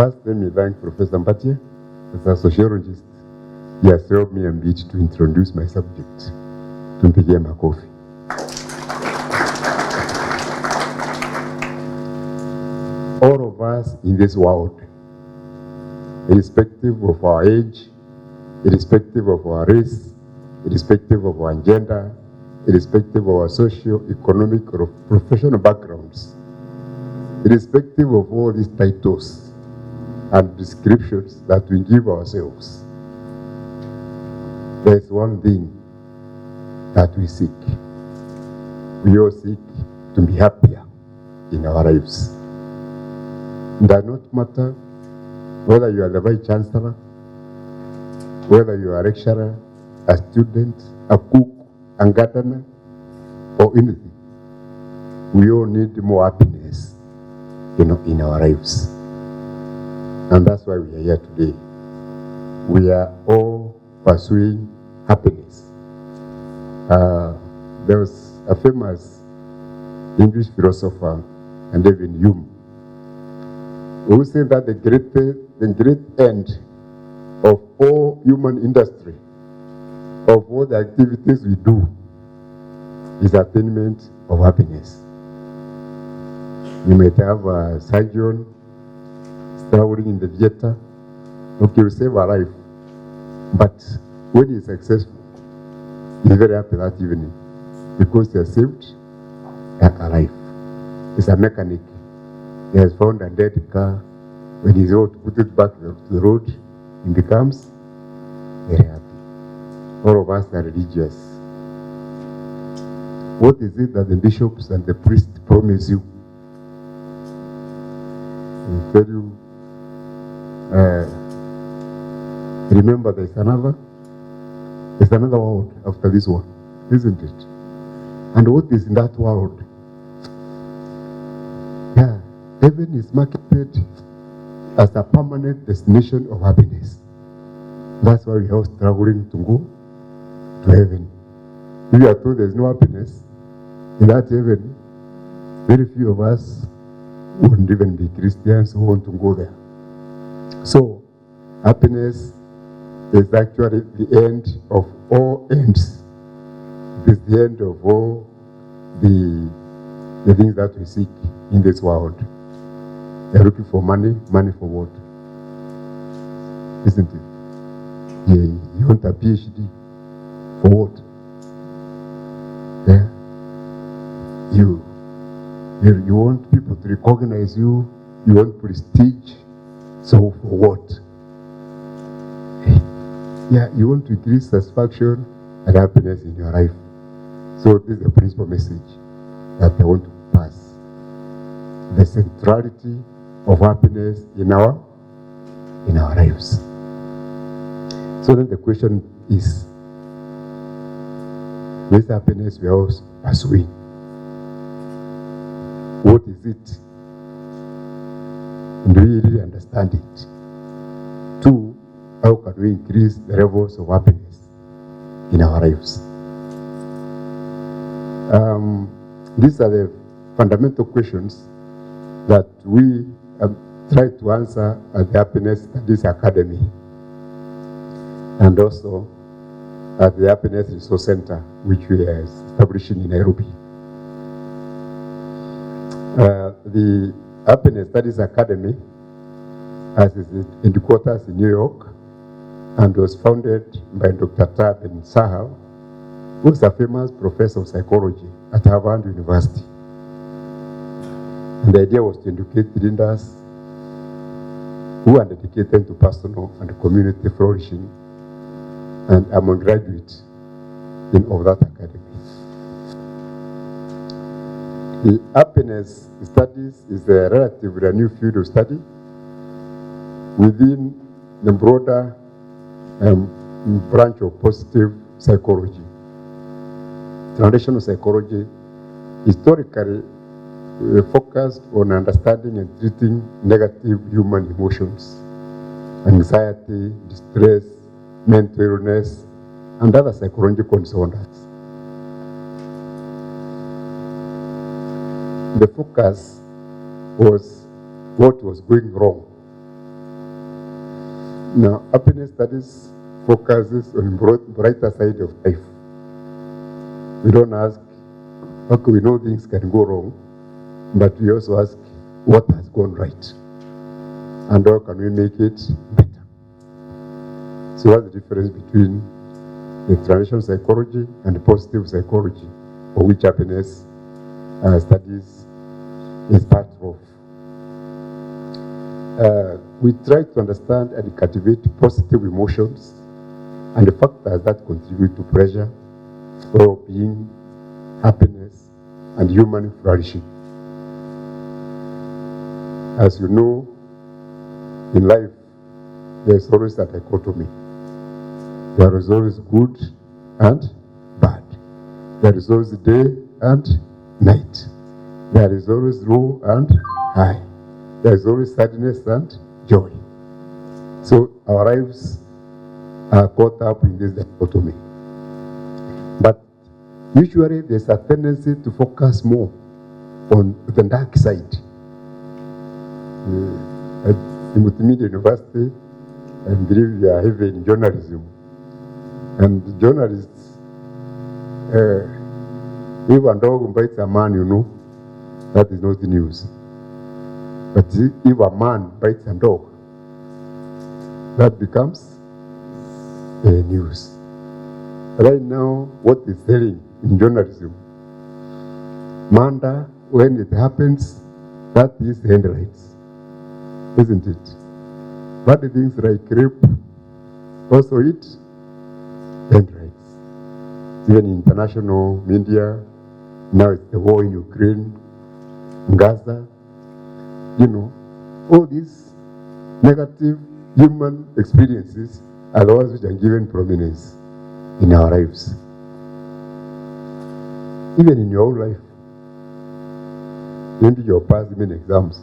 First, let me thank Professor Mpatie as a sociologist. He has helped me a bit to introduce my subject. Tumpigie makofi. All of us in this world, irrespective of our age, irrespective of our race, irrespective of our gender, irrespective of our socio-economic or professional backgrounds, irrespective of all these titles and descriptions that we give ourselves, there is one thing that we seek. We all seek to be happier in our lives. It does not matter whether you are the Vice Chancellor, whether you are a lecturer, a student, a cook, a gardener, or anything. We all need more happiness, in our lives. And that's why we are here today. We are all pursuing happiness. There was a famous English philosopher, and even Hume, who said that the great end of all human industry, of all the activities we do, is attainment of happiness. You might have a surgeon struggling in the theater. Okay, you save a life. But when he's successful, he's very happy that evening because he has saved a life. He's a mechanic. He has found a dead car. When he's able to put it back to the road, he becomes very happy. All of us are religious. What is it that the bishops and the priests promise you? They tell you, remember there's another world after this one, isn't it? And what is in that world? Yeah, heaven is marketed as a permanent destination of happiness. That's why we are struggling to go to heaven. If you are told there's no happiness in that heaven, very few of us wouldn't even be Christians who want to go there. So, happiness is actually the end of all ends. It is the end of all the things that we seek in this world. They're looking for money. Money for what? Isn't it? Yeah, you want a PhD for what? Yeah. You want people to recognize you. You want prestige. So for what? Yeah, you want to increase satisfaction and happiness in your life. So this is the principal message that I want to pass. The centrality of happiness in our lives. So then the question is, this happiness we are all pursuing, what is it? Do we really understand it? 2, how can we increase the levels of happiness in our lives? These are the fundamental questions that we try to answer at the Happiness Studies Academy and also at the Happiness Resource Center, which we are establishing in Nairobi. The Happiness Studies Academy has its headquarters in New York and was founded by Dr. Tab Ben Sahal, who is a famous professor of psychology at Harvard University. And the idea was to educate leaders who are dedicated to personal and community flourishing, and among graduates of that academy. The happiness studies is a relatively new field of study within the broader branch of positive psychology. Traditional psychology historically focused on understanding and treating negative human emotions, anxiety, distress, mental illness, and other psychological disorders. The focus was what was going wrong Now, happiness studies focuses on brighter side of life. We don't ask, okay, we know things can go wrong, but we also ask what has gone right and how can we make it better. So what's the difference between the traditional psychology and the positive psychology, for which happiness studies is part of? We try to understand and cultivate positive emotions and the factors that contribute to pleasure, well-being, happiness, and human flourishing. As you know, in life, there's always a dichotomy. There is always good and bad. There is always day and night. There is always low and high. There is always sadness and joy. So our lives are caught up in this dichotomy. But usually there's a tendency to focus more on the dark side. At Multimedia University, I believe we are heavy in journalism. And journalists, if a dog bites a man, you know, that is not the news. But if a man bites a dog, that becomes a news. Right now, what is selling in journalism, murder, when it happens, that is headlines, isn't it? Bad things like rape, also it headlines. Even in international media, now it's the war in Ukraine, Gaza, you know, all these negative human experiences are the ones which are given prominence in our lives. Even in your own life, maybe you passed many exams.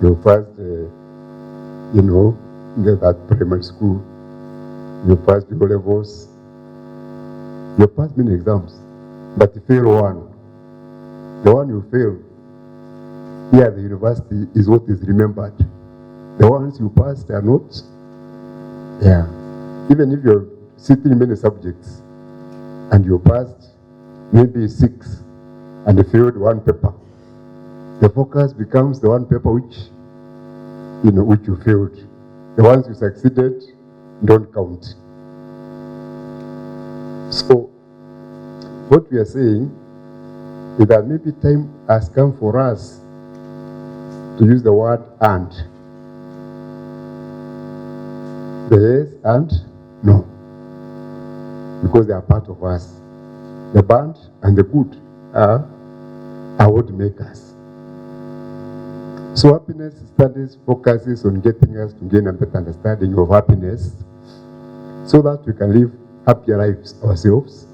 You passed, you know, at primary school. You passed your levels. You passed many exams, but you fail one. The one you fail here at the university is what is remembered. The ones you passed are not. Yeah. Even if you're sitting in many subjects and you passed maybe 6 and you failed one paper, the focus becomes the one paper which you failed. The ones you succeeded don't count. So what we are saying is that maybe time has come for us to use the word and. The yes and no. Because they are part of us. The bad and the good are what make us. So happiness studies focuses on getting us to gain a better understanding of happiness so that we can live happier lives ourselves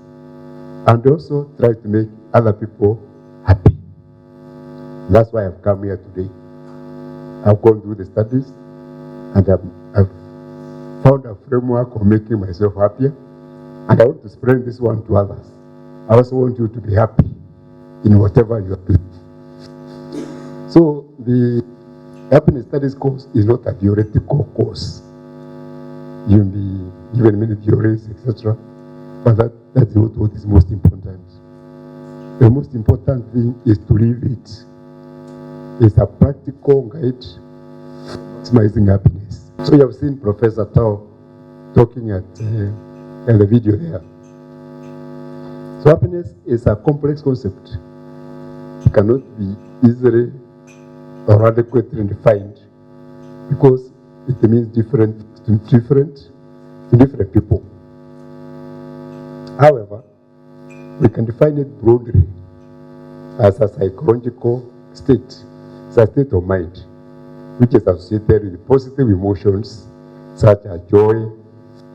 and also try to make other people happy. That's why I've come here today. I've gone through the studies and I've found a framework of making myself happier, and I want to spread this one to others. I also want you to be happy in whatever you are doing. So the happiness studies course is not a theoretical course. You'll be given many theories, etc. But that's not what is most important. The most important thing is to live it. It's a practical guide for maximizing happiness. So you have seen Professor Tao talking at the video there. So happiness is a complex concept. It cannot be easily or adequately defined because it means different to different people. However, we can define it broadly as a psychological state. It's a state of mind which is associated with positive emotions such as joy,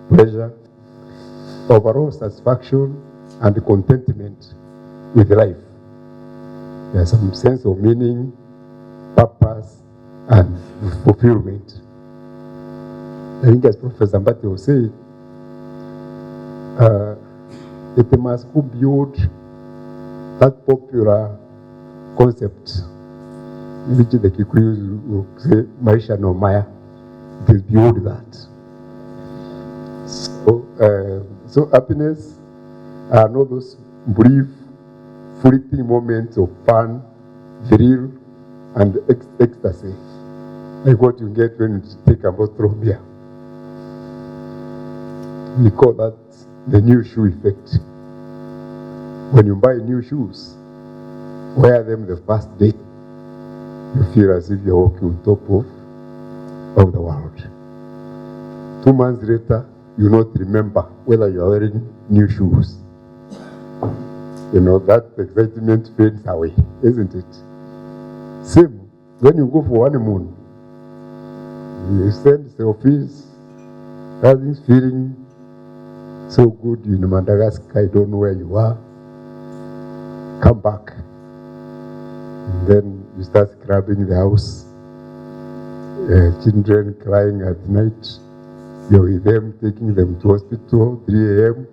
pleasure, overall satisfaction, and contentment with life. There's some sense of meaning, purpose, and fulfillment. I think as Professor Mbati was saying, it must build that popular concept which the Kikuyus will say Maisha no Maya, It is beyond that. So happiness are not those brief, fleeting moments of fun, thrill, and ecstasy, like what you get when you take a bottle of beer. We call that the new shoe effect. When you buy new shoes, wear them the first day, you feel as if you're walking on top of the world. 2 months later, you not remember whether you are wearing new shoes. That excitement fades away, isn't it? Same, when you go for honeymoon, you send selfies, everything's feeling so good in Madagascar, you don't know where you are. Come back. And then you start scrubbing the house. Children crying at night. You're with them, taking them to hospital, 3 a.m.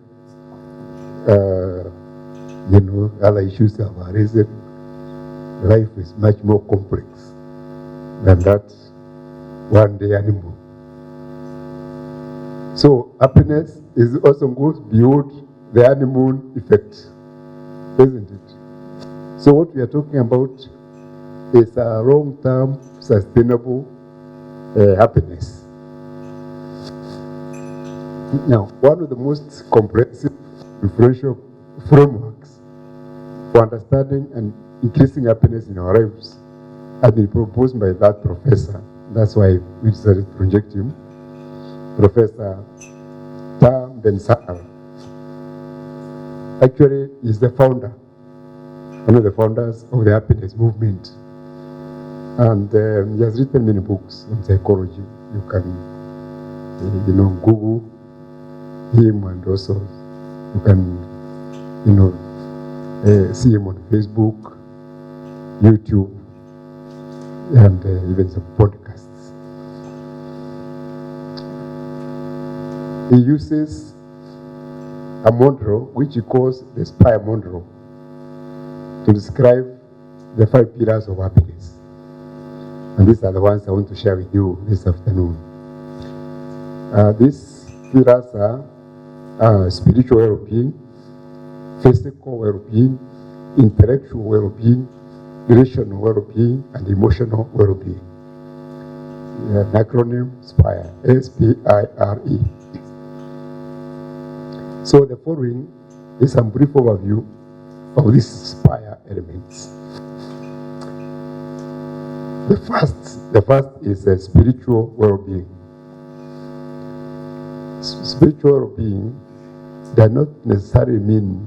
Other issues have arisen. Life is much more complex than that one-day honeymoon. So happiness also goes beyond the honeymoon effect, isn't it? So what we are talking about is a long-term, sustainable happiness. Now, one of the most comprehensive influential frameworks for understanding and increasing happiness in our lives has been proposed by that professor. That's why we decided to project him, Professor Tam Ben-Sakar. Actually, he's the founder, one of the founders of the happiness movement. And he has written many books on psychology. You can, Google him, and also you can, see him on Facebook, YouTube, and even some podcasts. He uses a model which he calls the SPIRE model to describe the 5 pillars of happiness. And these are the ones I want to share with you this afternoon. These pillars are spiritual well-being, physical well-being, intellectual well-being, relational well-being, and emotional well-being. An acronym SPIRE, S-P-I-R-E. So the following is some brief overview of these SPIRE elements. The first is spiritual well-being. Spiritual well-being does not necessarily mean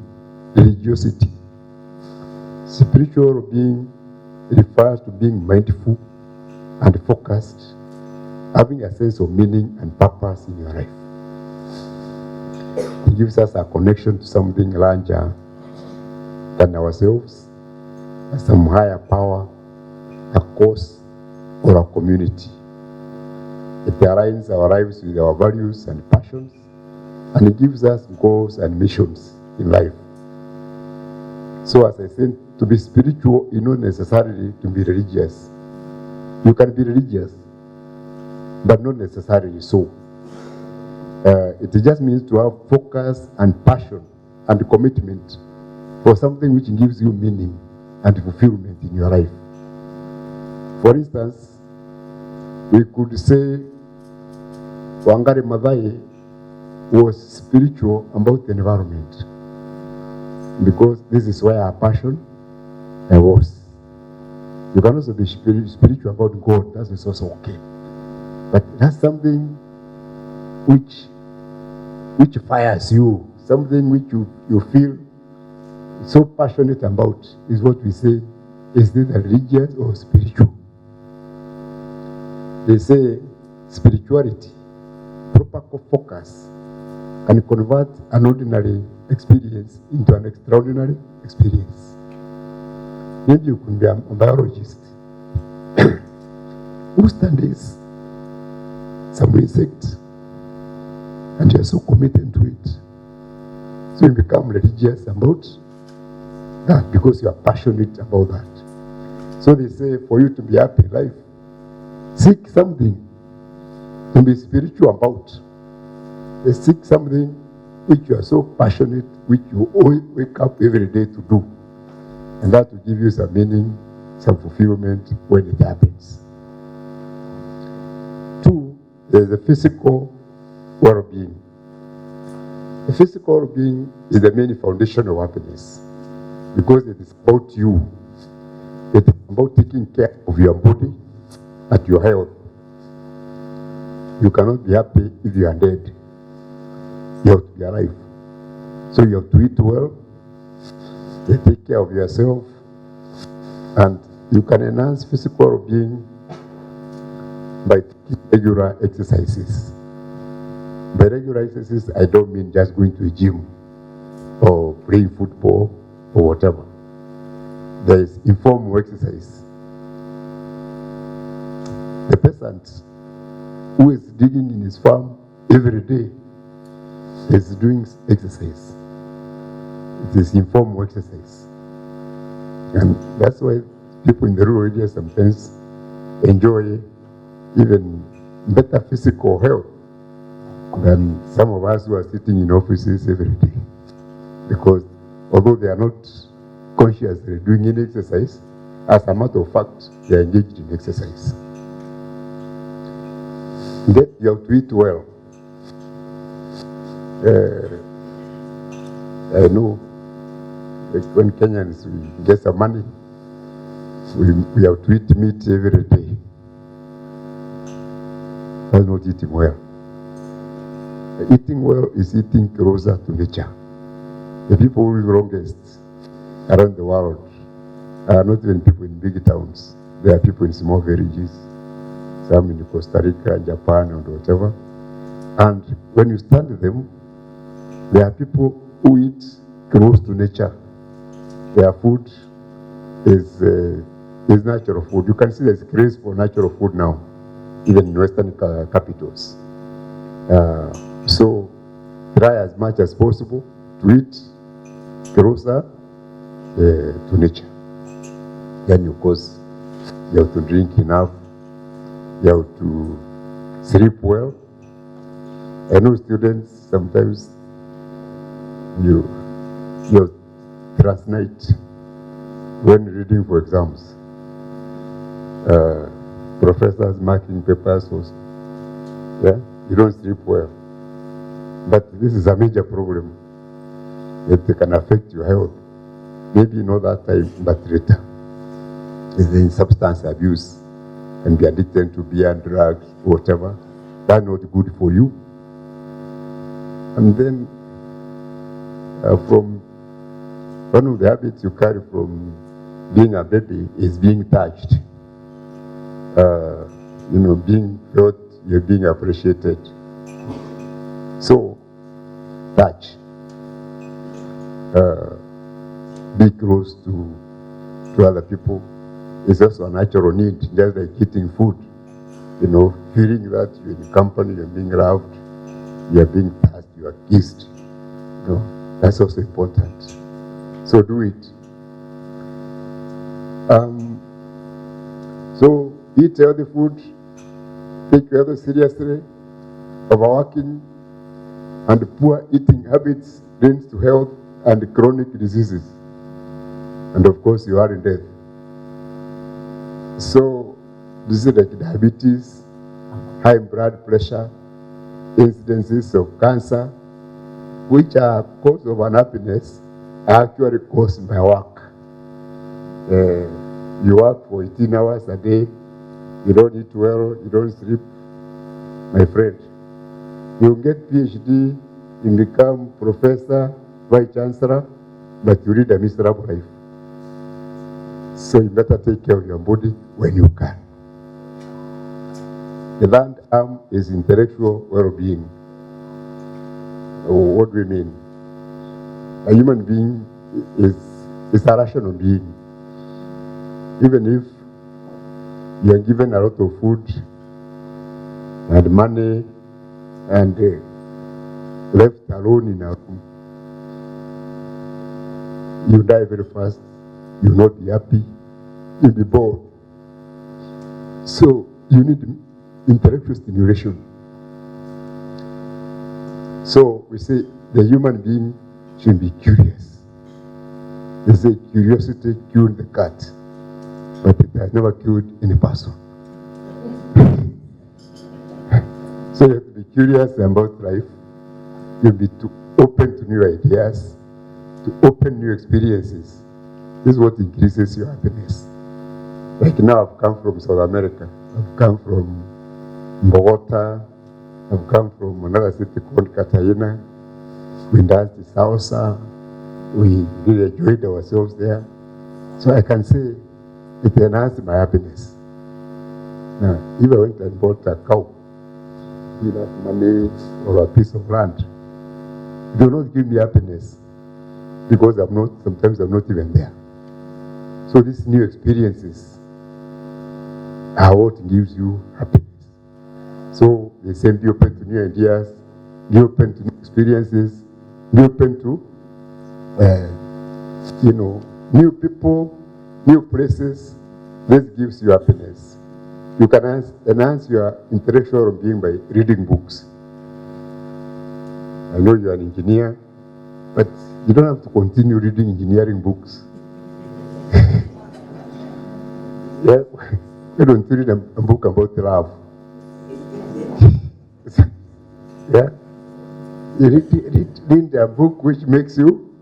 religiosity. Spiritual well-being refers to being mindful and focused, having a sense of meaning and purpose in your life. It gives us a connection to something larger than ourselves, some higher power, a cause, or a community. It aligns our lives with our values and passions, and it gives us goals and missions in life. So as I said, to be spiritual is not necessarily to be religious. You can be religious, but not necessarily so. It just means to have focus and passion and commitment for something which gives you meaning and fulfillment in your life. For instance, we could say Wangari Maathai was spiritual about the environment, because this is where her passion was. You can also be spiritual about God. That is also okay. But that's something which fires you, something which you feel so passionate about, is what we say, is this religious or spiritual? They say spirituality, proper focus, can convert an ordinary experience into an extraordinary experience. Maybe you could be a biologist who studies some insect, and you're so committed to it. So you become religious about that because you are passionate about that. So they say for you to be happy in life, seek something to be spiritual about. They seek something which you are so passionate, which you always wake up every day to do. And that will give you some meaning, some fulfillment when it happens. 2, there is the physical well-being. The physical well-being is the main foundation of happiness because it is about you. It is about taking care of your body and your health. You cannot be happy if you are dead. You have to be alive. So you have to eat well, you take care of yourself, and you can enhance physical well-being by taking regular exercises. By regular exercises, I don't mean just going to a gym or playing football or whatever. There is informal exercise. The peasant who is digging in his farm every day is doing exercise. It is informal exercise. And that's why people in the rural areas sometimes enjoy even better physical health than some of us who are sitting in offices every day. Because although they are not consciously doing any exercise, as a matter of fact, they are engaged in exercise. Then you have to eat well. I know like when Kenyans we get some money, we have to eat meat every day. That's not eating well. Eating well is eating closer to nature. The people who live longest around the world are not even people in big towns. They are people in small villages, some in Costa Rica, Japan, and whatever. And when you study them, there are people who eat close to nature. Their food is natural food. You can see there's craze for natural food now, even in Western capitals. So try as much as possible to eat closer to nature. Then, of course, you have to drink enough. You have to sleep well. I know students sometimes you translate when reading for exams. Professors marking papers also. Yeah, you don't sleep well. But this is a major problem. It can affect your health. Maybe not that time, but later. Is in substance abuse and be addicted to beer, drugs, whatever. That's not good for you. And then from one of the habits you carry from being a baby is being touched. Being felt, you're being appreciated. So, touch. Be close to other people. It's also a natural need, just like eating food. Feeling that you're in company, you're being loved, you're being touched, you are kissed. That's also important. So do it. So eat healthy food, take your health seriously. Overworking and poor eating habits leads to health and chronic diseases. And of course, you are in death. So this is like diabetes, high blood pressure, incidences of cancer, which are cause of unhappiness, are actually caused by work. You work for 18 hours a day, you don't eat well, you don't sleep. My friend, you get PhD, you become professor, vice chancellor, but you lead a miserable life. So you better take care of your body when you can. The third arm is intellectual well-being. What do we mean? A human being is a rational being. Even if you are given a lot of food and money and left alone in a room, you die very fast, you will not be happy, you'll be bored. So you need intellectual stimulation. So we say the human being should be curious. They say curiosity killed the cat, but it has never killed any person. So you have to be curious about life. You have to be open to new ideas, to open new experiences. This is what increases your happiness. Like now I've come from South America. I've come from Bogota. I've come from another city called Cartagena. We danced the salsa. We really enjoyed ourselves there. So I can say it enhanced my happiness. Now, if I went and bought a cow, without money or a piece of land, it will not give me happiness because sometimes I'm not even there. So these new experiences are what gives you happiness. So the same, be open to new ideas, be open to new experiences, be open to new people, new places. This gives you happiness. You can enhance your intellectual well-being by reading books. I know you're an engineer, but you don't have to continue reading engineering books. Yeah, you don't read a book about love. Yeah, you read a book which makes you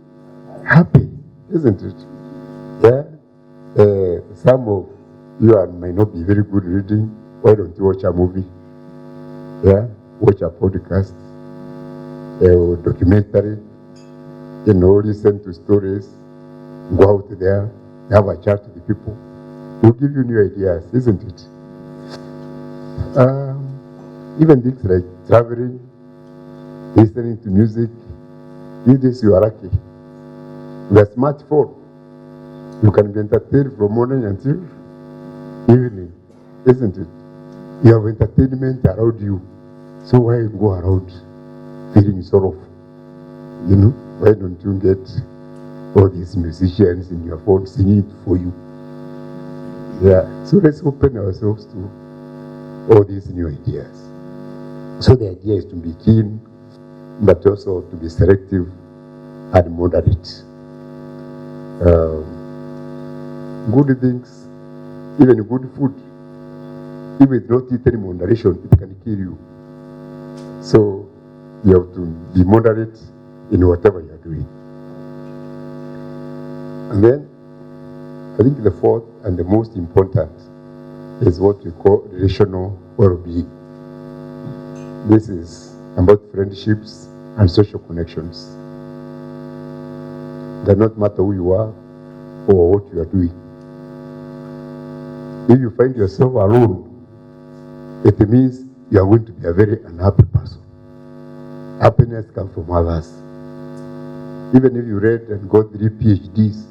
happy, isn't it? Yeah. Some of you might not be very good reading. Why don't you watch a movie? Yeah, watch a podcast, a documentary. Listen to stories. Go out there, have a chat with the people. Will give you new ideas, isn't it? Even things like traveling, listening to music. These days you are lucky. With a smartphone, you can be entertained from morning until evening, isn't it? You have entertainment around you. So why go around feeling sorrowful? Why don't you get all these musicians in your phone singing it for you? Yeah, so let's open ourselves to all these new ideas. So the idea is to be keen, but also to be selective and moderate. Good things, even good food, if it's not eaten in moderation, it can kill you. So you have to be moderate in whatever you are doing. And then, I think the fourth and the most important is what we call relational well-being. This is about friendships and social connections. Does not matter who you are or what you are doing. If you find yourself alone, it means you are going to be a very unhappy person. Happiness comes from others. Even if you read and got 3 PhDs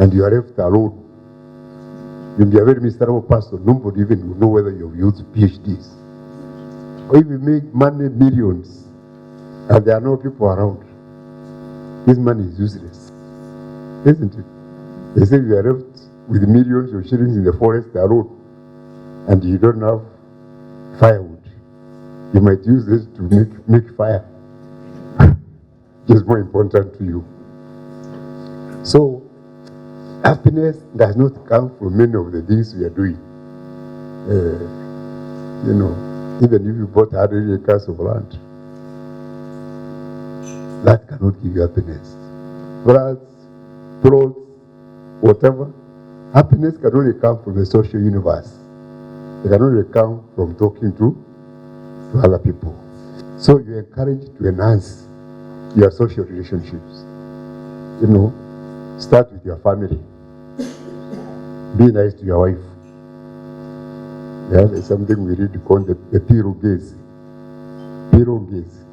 and you are left alone, you'll be a very miserable person. Nobody even will know whether you've used PhDs. Or if you make money, millions, and there are no people around, this money is useless, isn't it? They say you are left with millions of shillings in the forest alone, and you don't have firewood. You might use this to make fire. It's more important to you. So, happiness does not come from many of the things we are doing. Even if you bought 100 acres of land, that cannot give you happiness. Floods, plots, whatever. Happiness can only come from the social universe. It can only come from talking to other people. So you're encouraged to enhance your social relationships. Start with your family. Be nice to your wife. Yeah, there's something we read called the Piro gaze. Piro gaze.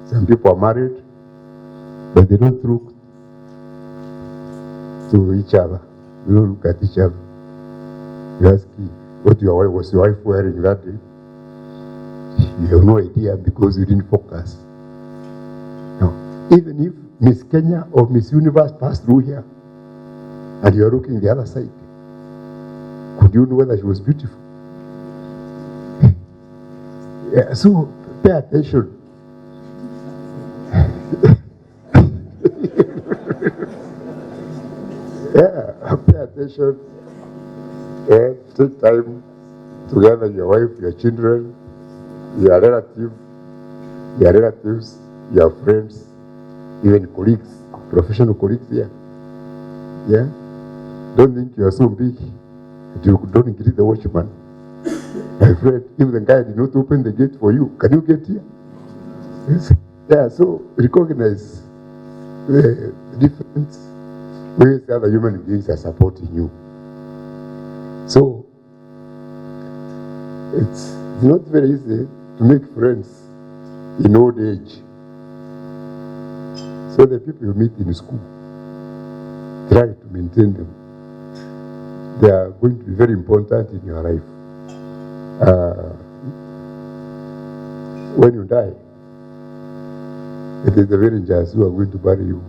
Some people are married, but they don't look to each other. They don't look at each other. You ask what was your wife wearing that day? You have no idea because you didn't focus. Now, even if Miss Kenya or Miss Universe passed through here, and you are looking the other side, could you know whether she was beautiful? Yeah, so Pay attention. Yeah, pay attention. Yeah, take time together, your wife, your children, your relatives, your friends, even colleagues, professional colleagues here. Yeah? Don't think you are so big that you don't greet the watchman. My friend, if the guy did not open the gate for you, can you get here? Yes. Yeah, so recognize the different ways the other human beings are supporting you. So, it's not very easy to make friends in old age. So the people you meet in school, try to maintain them. They are going to be very important in your life. When you die, it is the villagers who are going to bury you.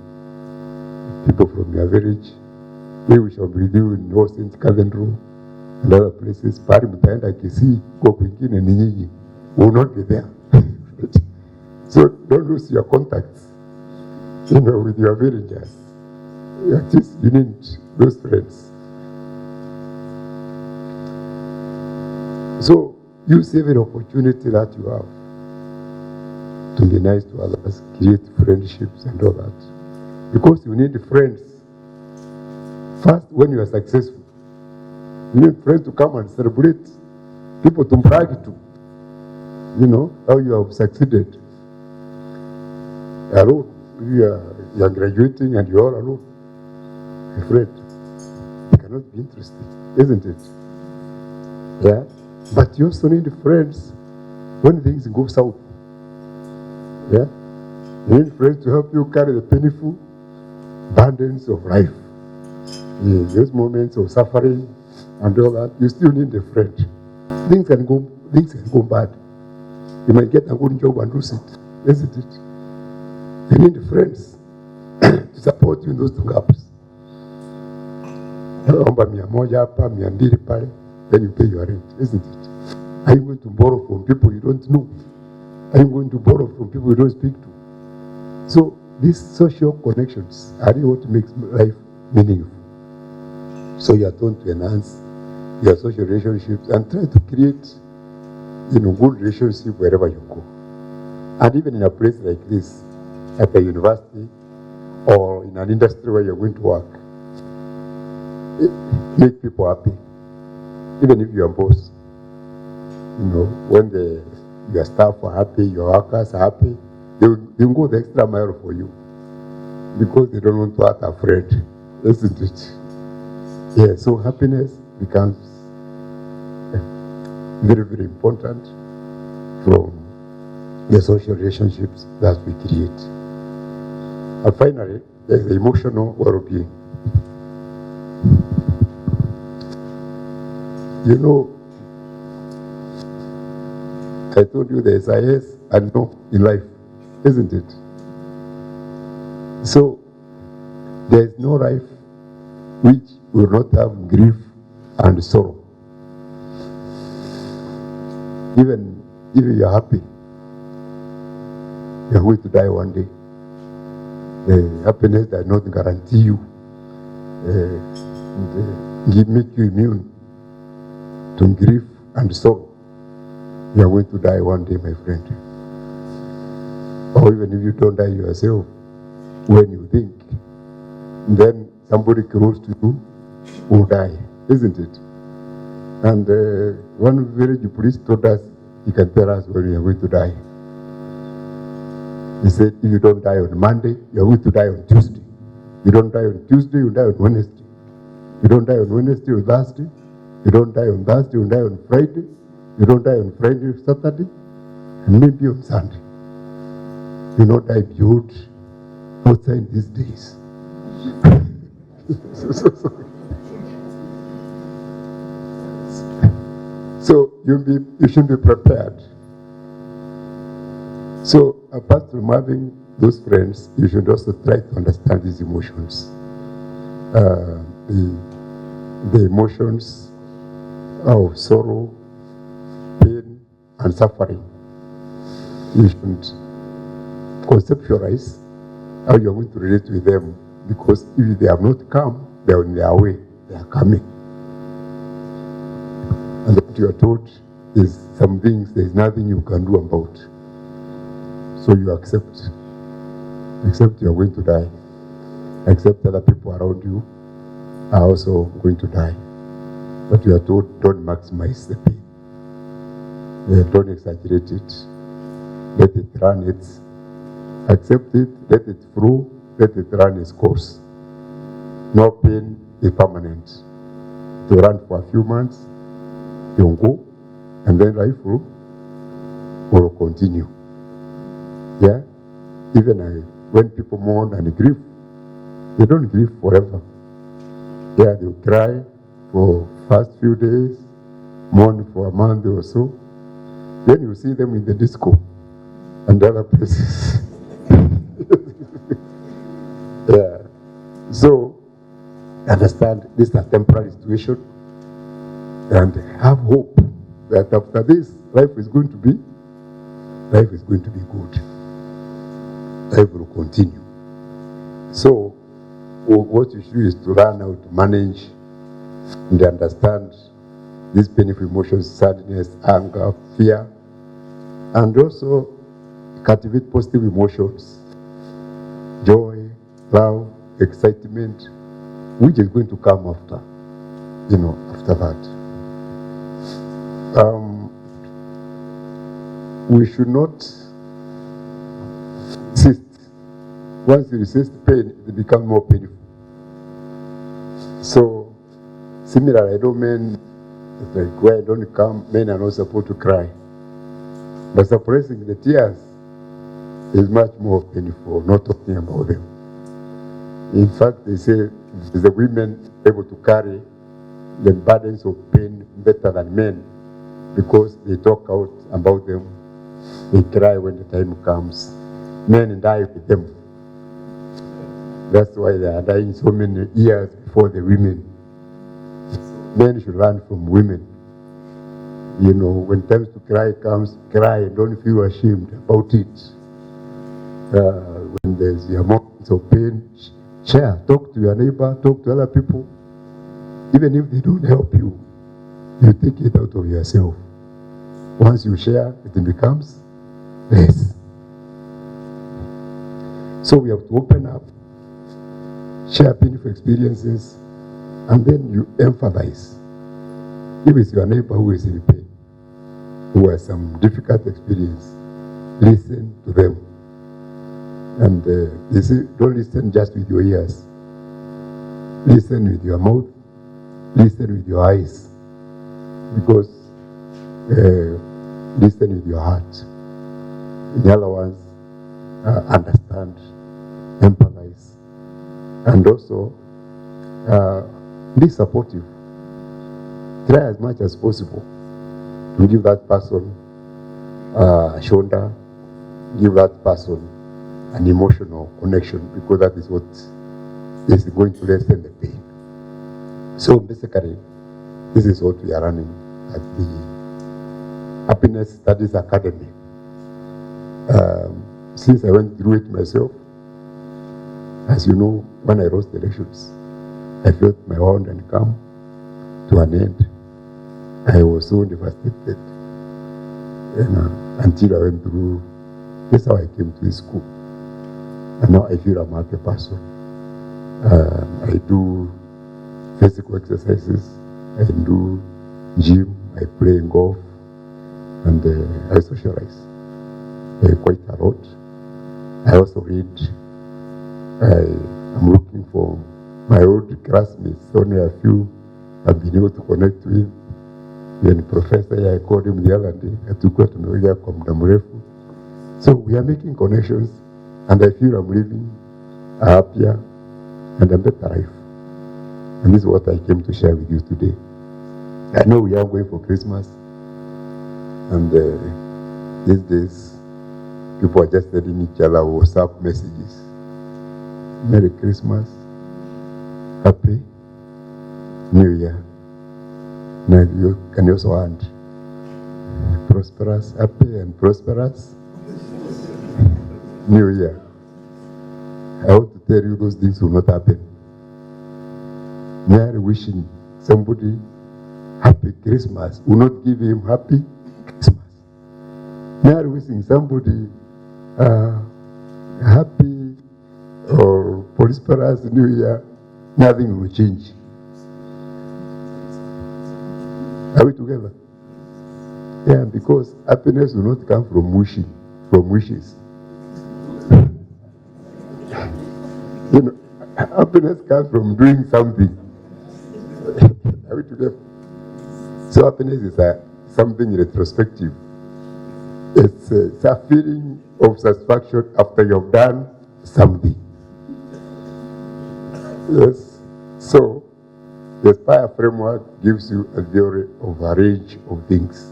People from your village. We shall be with you in North St. Cathedral and other places. Pari mtaenda Kisii, kwa kwingine ni nyinyi. Will not be there. So don't lose your contacts, with your villagers. At least you need those friends. So use every opportunity that you have to be nice to others, create friendships and all that. Because you need friends. First, when you are successful, you need friends to come and celebrate. People to brag to. How you have succeeded. Alone. You are graduating and you are all alone. My friend, you cannot be interested, isn't it? Yeah? But you also need friends when things go south. Yeah? You need friends to help you carry the painful burdens of life. Yeah, those moments of suffering and all that, you still need a friend. Things can go bad. You might get a good job and lose it, isn't it? You need friends to support you in those two gaps. Then you pay your rent, isn't it? Are you going to borrow from people you don't know? Are you going to borrow from people you don't speak to? So these social connections are really what makes life meaningful. So you are told to enhance your social relationships and try to create, good relationship wherever you go. And even in a place like this, at a university or in an industry where you're going to work, make people happy. Even if you're a boss, when your staff are happy, your workers are happy, they will go the extra mile for you because they don't want to hurt a friend, isn't it? Yeah, so happiness becomes very, very important from the social relationships that we create. And finally, there's the emotional well-being. I told you there's a yes and no in life, isn't it? So, there is no life which will not have grief and sorrow. Even if you are happy, you are going to die one day. The happiness does not guarantee you, make you immune to grief and sorrow. You are going to die one day, my friend. Or even if you don't die yourself, when you think, then somebody close to you will die, isn't it? And one village priest told us, he can tell us when we are going to die. He said, if you don't die on Monday, you are going to die on Tuesday. You don't die on Tuesday, you die on Wednesday. You don't die on Wednesday or Thursday. You don't die on Thursday, you die on Friday. You don't die on Friday or Saturday, and maybe on Sunday. You don't die beyond outside these days. So you should be prepared. So apart from having those friends, you should also try to understand these emotions. The emotions of sorrow, pain, and suffering. You shouldn't conceptualize how you're going to relate with them, because if they have not come, they're on their way, they are coming. And what you are told is some things there's nothing you can do about. So you accept you're going to die. Accept other people around you are also going to die. But you are told, don't maximize the pain. Don't exaggerate it. Let it run its, accept it, let it flow, let it run its course. No pain is permanent. To run for a few months, you'll go, and then life will continue. Yeah? Even when people mourn and grieve, they don't grieve forever. Yeah, they'll cry for first few days, mourn for a month or so. Then you see them in the disco and other places. Yeah. So, understand this is a temporary situation and have hope that after this, life is going to be good. Life will continue. So, what you should do is to learn how to manage and understand these painful emotions, sadness, anger, fear, and also cultivate positive emotions, joy, love, excitement, which is going to come after that. We should not resist. Once you resist pain, it becomes more painful. So, similarly, I know men, it's like, why don't come? Men are not supposed to cry. But suppressing the tears is much more painful, not talking about them. In fact, they say the women able to carry the burdens of pain better than men because they talk out about them. They cry when the time comes. Men die with them. That's why they are dying so many years before the women. Men should learn from women. When times to cry comes, cry and don't feel ashamed about it. When there's your moments of pain, share, talk to your neighbor, talk to other people. Even if they don't help you, you take it out of yourself. Once you share, it becomes less. So we have to open up, share painful experiences, and then you empathize. If it's your neighbor who is in pain, who has some difficult experience, listen to them. And you see, don't listen just with your ears. Listen with your mouth. Listen with your eyes. Because listen with your heart. The other ones understand, empathize, and also be supportive. Try as much as possible to give that person a shoulder, give that person an emotional connection, because that is what is going to lessen the pain. So basically, this is what we are running at the Happiness Studies Academy. Since I went through it myself, as you know, when I lost the elections, I felt my wound and come to an end. I was so devastated, until I went through. That's how I came to this school, and now I feel I'm a happy person. I do physical exercises, I do gym, I play golf, and I socialize quite a lot. I also read. I'm looking for my old classmates, only a few I've been able to connect with. Even professor, I called him the other day, hatukuwa tumeongea kwa muda mrefu. So we are making connections, and I feel I'm living a happier and a better life. And this is what I came to share with you today. I know we are going for Christmas, and these days, people are just sending each other WhatsApp messages. Merry Christmas, Happy New Year. Now you can also add prosperous, happy and prosperous New Year. I want to tell you those things will not happen. Merely wishing somebody happy Christmas will not give him happy Christmas. Merely wishing somebody happy or prosperous New Year, nothing will change. Are we together? Yeah, because happiness will not come from wishing, from wishes. You know, happiness comes from doing something. Are we together? So happiness is something retrospective. It's a feeling of satisfaction after you've done something. Yes. So the SPIRE framework gives you a theory of a range of things,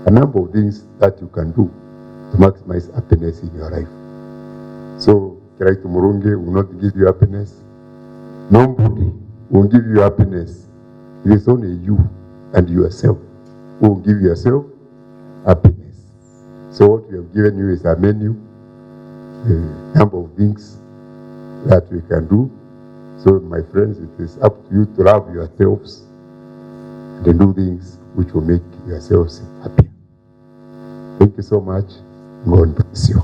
a number of things that you can do to maximize happiness in your life. So Kiraitu Murungi will not give you happiness. Nobody will give you happiness. It is only you and yourself who will give yourself happiness. So what we have given you is a menu, a number of things that we can do. So my friends, it is up to you to love yourselves and do things which will make yourselves happy. Thank you so much. God bless you.